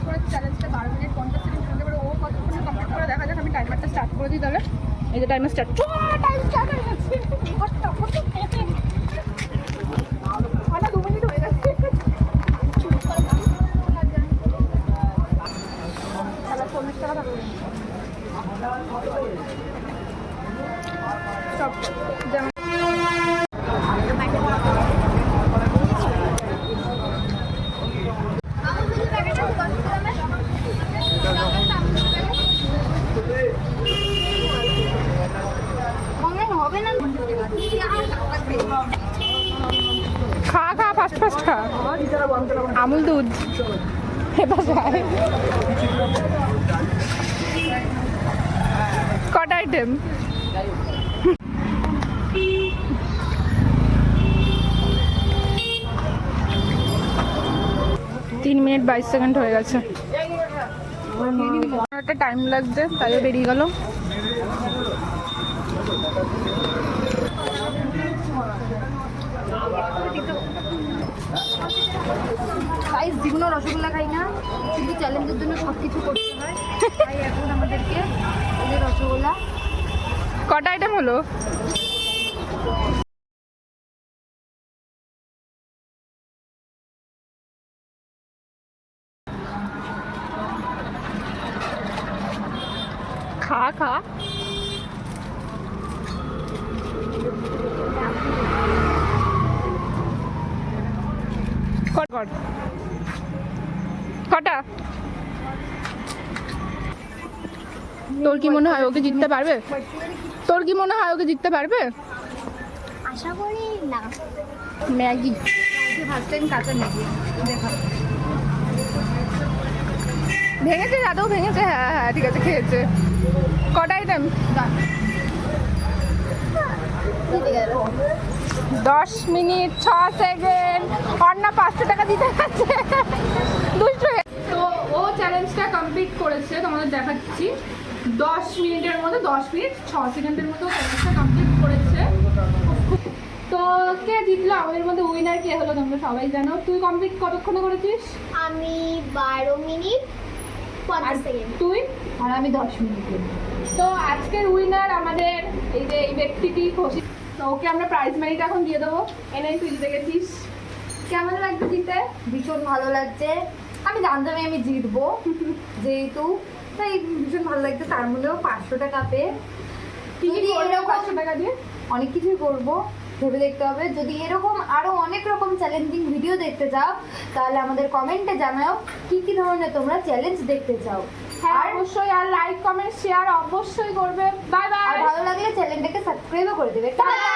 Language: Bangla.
করেছি চ্যালেঞ্জটা 12 মিনিট 50 সেকেন্ড হতে পারে। ও কতক্ষণ কমপ্লিট করে দেখা যাক। আমি টাইমারটা স্টার্ট করে দিই তাহলে। এই যে টাইমার স্টার্ট, টাইম স্টার্ট হয়ে গেছে। কটা 2 মিনিট হয়ে গেছে। তাহলে 40 টাকা থাকবে। সব যেমন খা খা ফাস্ট ফাস্ট খা। আমুল দুধ এবার যায়। কটা আইটেম? 3 মিনিট 22 সেকেন্ড হয়ে গেছে। একটা টাইম লাগছে তাই বেরিয়ে গেল। গাইস জীবনে রসগোল্লা খাই না, কিন্তু চ্যালেঞ্জের জন্য সব কিছু করতে হয়। তাই এখন আমাদেরকে এই যে রসগোল্লা। কটা আইটেম হলো? খা খা। কটা? তোর কি মনে হয় ওকে জিততে পারবে? তোর কি মনে হয় ওকে জিততে পারবে? আশা করি না। ম্যাগি ফার্স্ট টাইম কাঁচা ম্যাগি দেখা ভেঙেছে, দাদাও ভেঙেছে। হ্যাঁ হ্যাঁ ঠিক আছে, খেয়েছে। কটা আইটেম? 10 minute 6 second. অন্য 500 টাকা দিতে গেছে। দুষ্টু। তো ও চ্যালেঞ্জটা কমপ্লিট করেছে, তোমাদের দেখাচ্ছি। 10 মিনিটের মধ্যে 10 মিনিট 6 সেকেন্ডের মধ্যে চ্যালেঞ্জটা কমপ্লিট করেছে। তো কে জিতলো আমাদের মধ্যে? উইনার কে হলো তোমরা সবাই জানো। তুই কমপ্লিট কতক্ষণে করেছিস? আমি 12 মিনিট 50 সেকেন্ড। তুই? আর আমি 10 মিনিটে। তো আজকের উইনার আমাদের এই যে এই ব্যক্তিটি খুশি। তো ওকে আমরা প্রাইজ মানিটা এখন দিয়ে দেবো। এনে তুই জিতে গেছিস। কেমন লাগছে জিতে? ভীষণ ভালো লাগছে। আমি জানতামই আমি জিতবো, যেহেতু তাই ভীষণ ভালো লাগছে। তার মধ্যেও 500 টাকা পেয়ে কি কি করবো 500 টাকা দিয়ে? অনেক কিছুই করবো, ভেবে দেখতে হবে। যদি এরকম আরো অনেক রকম চ্যালেঞ্জিং ভিডিও দেখতে চাও তাহলে আমাদের কমেন্টে জানাও কি কি ধরনের তোমরা চ্যালেঞ্জ দেখতে চাও। হ্যাঁ অবশ্যই। আর লাইক কমেন্ট শেয়ার অবশ্যই করবে। Bye bye. আর ভালো লাগলে চ্যানেলটাকে সাবস্ক্রাইবও করে দেবে। টাটা।